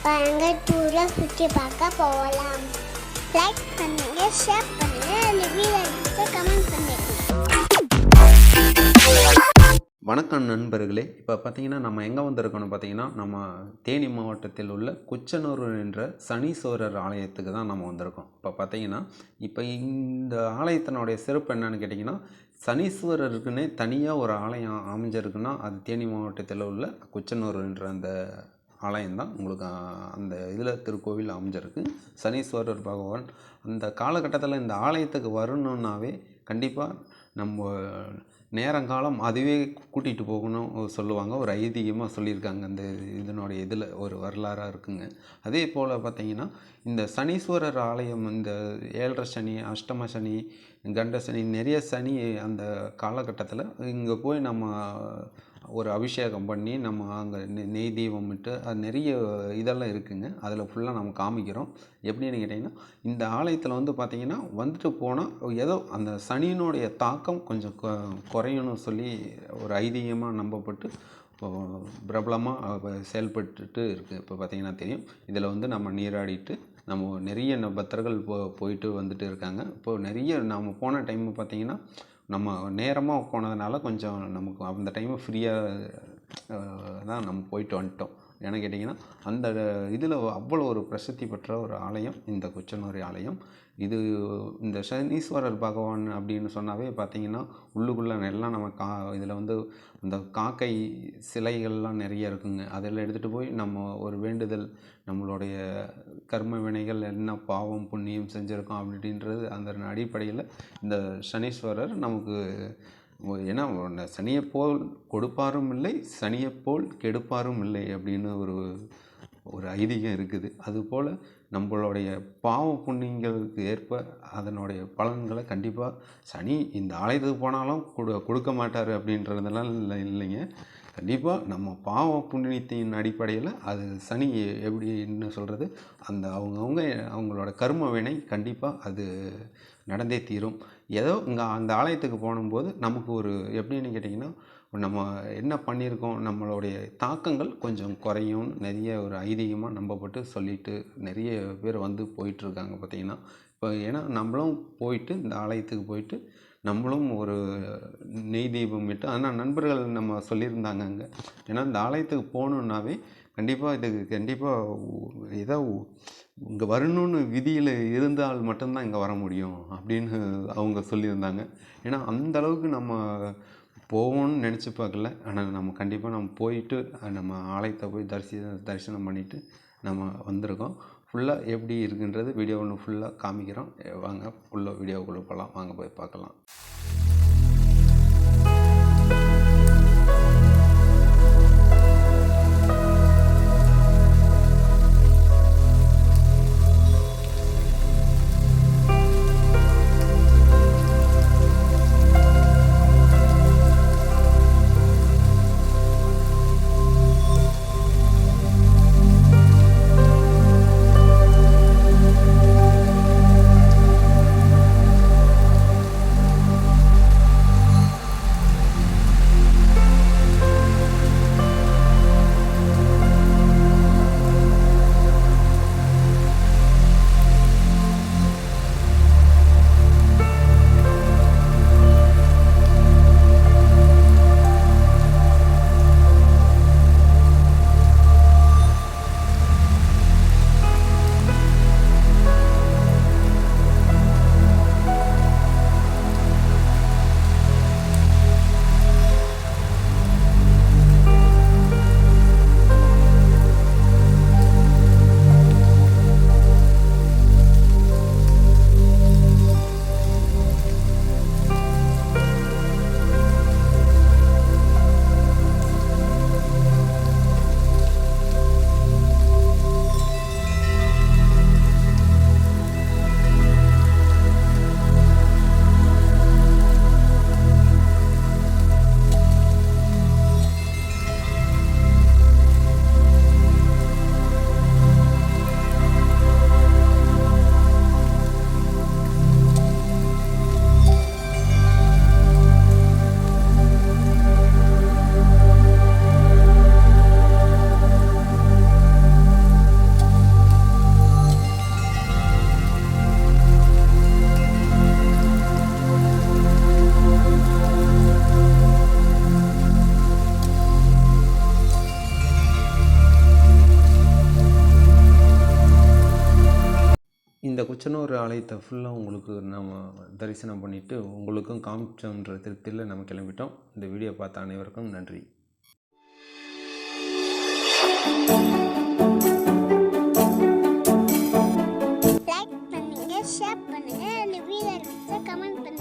வாங்க டூரில் சுற்றி பார்க்க போகலாம். லைக் பண்ணுங்க, ஷேர் பண்ணுங்க, ரிவ்யூ கமெண்ட் பண்ணுங்க. வணக்கம் நண்பர்களே. இப்போ பார்த்தீங்கன்னா நம்ம எங்கே வந்திருக்கோம்னு பார்த்தீங்கன்னா நம்ம தேனி மாவட்டத்தில் உள்ள குச்சனூர் என்ற சனீஸ்வரர் ஆலயத்துக்கு தான் நம்ம வந்திருக்கோம். இப்போ பார்த்தீங்கன்னா இப்போ இந்த ஆலயத்தினுடைய சிறப்பு என்னன்னு கேட்டிங்கன்னா, சனீஸ்வரருக்குன்னே தனியாக ஒரு ஆலயம் அமைஞ்சிருக்குன்னா அது தேனி மாவட்டத்தில் உள்ள குச்சனூர் என்ற அந்த ஆலயம்தான். உங்களுக்கு அந்த இதில் திருக்கோவில் அமைஞ்சிருக்கு. சனீஸ்வரர் பகவான் அந்த காலகட்டத்தில் இந்த ஆலயத்துக்கு வரணுன்னாவே கண்டிப்பாக நம்ம நேரங்காலம் அதுவே கூட்டிகிட்டு போகணும் சொல்லுவாங்க. ஒரு ஐதீகமாக சொல்லியிருக்காங்க. அந்த இதனுடைய இதில் ஒரு வரலாறாக இருக்குங்க. அதே போல் பார்த்திங்கன்னா இந்த சனீஸ்வரர் ஆலயம் இந்த 7.5 சனி, அஷ்டம சனி, கண்ட சனி, நிறைய சனி அந்த காலகட்டத்தில் இங்கே போய் நம்ம ஒரு அபிஷேகம் பண்ணி நம்ம அங்கே நெய் தீபம் விட்டு அது நிறைய இதெல்லாம் இருக்குதுங்க. அதில் ஃபுல்லாக நம்ம காமிக்கிறோம். எப்படின்னு கேட்டிங்கன்னா, இந்த ஆலயத்தில் வந்து பார்த்திங்கன்னா வந்துட்டு போனால் ஏதோ அந்த சனியினுடைய தாக்கம் கொஞ்சம் குறையணும்னு சொல்லி ஒரு ஐதீகமாக நம்பப்பட்டு பிரபலமாக செயல்பட்டுட்டு இருக்குது. இப்போ பார்த்திங்கன்னா தெரியும். இதில் வந்து நம்ம நீராடிட்டு நம்ம நிறைய பக்தர்கள் போயிட்டு வந்துட்டு இருக்காங்க. இப்போது நிறைய நம்ம போன டைம் பார்த்திங்கன்னா நம்ம நேரமாக போனதுனால கொஞ்சம் நமக்கு அந்த டைமு ஃப்ரீயாக தான் நம்ம போயிட்டு வந்துட்டோம். ஏன்னு கேட்டிங்கன்னா அந்த இதில் அவ்வளோ ஒரு பிரசித்தி பெற்ற ஒரு ஆலயம் இந்த குச்சனூர் ஆலயம். இது இந்த சனீஸ்வரர் பகவான் அப்படின்னு சொன்னாவே பார்த்திங்கன்னா உள்ளுக்குள்ளே எல்லாம் நம்ம இதில் வந்து அந்த காக்கை சிலைகள்லாம் நிறைய இருக்குங்க. அதில் எடுத்துகிட்டு போய் நம்ம ஒரு வேண்டுதல் நம்மளுடைய கர்ம வினைகள் என்ன பாவம் புண்ணியம் செஞ்சுருக்கோம் அப்படின்றது அந்த அடிப்படையில் இந்த சனீஸ்வரர் நமக்கு ஏன்னா சனியை போல் கொடுப்பாரும் இல்லை, சனியை போல் கெடுப்பாரும் இல்லை அப்படின்னு ஒரு ஐதீகம் இருக்குது. அதுபோல் நம்மளுடைய பாவ புண்ணியங்களுக்கு ஏற்ப அதனுடைய பலன்களை கண்டிப்பாக சனி இந்த ஆலயத்துக்கு போனாலும் கொடுக்க மாட்டார் அப்படின்றதெல்லாம் இல்லைங்க. கண்டிப்பாக நம்ம பாவ புண்ணியத்தின் அடிப்படையில் அது சனி எப்படின்னு சொல்கிறது அந்த அவங்களோட கர்ம வினை கண்டிப்பாக அது நடந்தே தீரும். ஏதோ இங்கே அந்த ஆலயத்துக்கு போகும்போது நமக்கு ஒரு எப்படின்னு கேட்டிங்கன்னா நம்ம என்ன பண்ணியிருக்கோம் நம்மளுடைய தாக்கங்கள் கொஞ்சம் குறையும் நிறைய ஒரு ஐதீகமாக நம்பப்பட்டு சொல்லிட்டு நிறைய பேர் வந்து போயிட்டுருக்காங்க. பார்த்திங்கன்னா இப்போ ஏன்னா நம்மளும் போயிட்டு இந்த ஆலயத்துக்கு போயிட்டு நம்மளும் ஒரு நெய் தீபம் விட்டு ஆனால் நண்பர்கள் நம்ம சொல்லியிருந்தாங்க அங்கே. ஏன்னா இந்த ஆலயத்துக்கு போகணுன்னாவே கண்டிப்பாக ஏதோ இங்கே வரணும்னு விதியில் இருந்தால் மட்டும்தான் இங்கே வர முடியும் அப்படின்னு அவங்க சொல்லியிருந்தாங்க. ஏன்னா அந்தளவுக்கு நம்ம போவோம்னு நினச்சி பார்க்கல. ஆனால் நம்ம கண்டிப்பாக நம்ம போயிட்டு நம்ம ஆலயத்தை போய் தரிசனம் பண்ணிவிட்டு நம்ம வந்திருக்கோம். ஃபுல்லாக எப்படி இருக்குன்றது வீடியோ ஒன்று ஃபுல்லாக காமிக்கிறோம். வாங்க ஃபுல்லாக வீடியோக்குள்ளே போகலாம். வாங்க போய் பார்க்கலாம். இந்த குச்சனூர் ஆலயத்தை ஃபுல்லாக உங்களுக்கு நம்ம தரிசனம் பண்ணிவிட்டு உங்களுக்கும் காமிச்சோன்ற திருப்தியில் நம்ம கிளம்பிட்டோம். இந்த வீடியோ பார்த்த அனைவருக்கும் நன்றி. லைக் பண்ணுங்க, ஷேர் பண்ணுங்க, ரிவ்யூல கமெண்ட் பண்ணுங்க.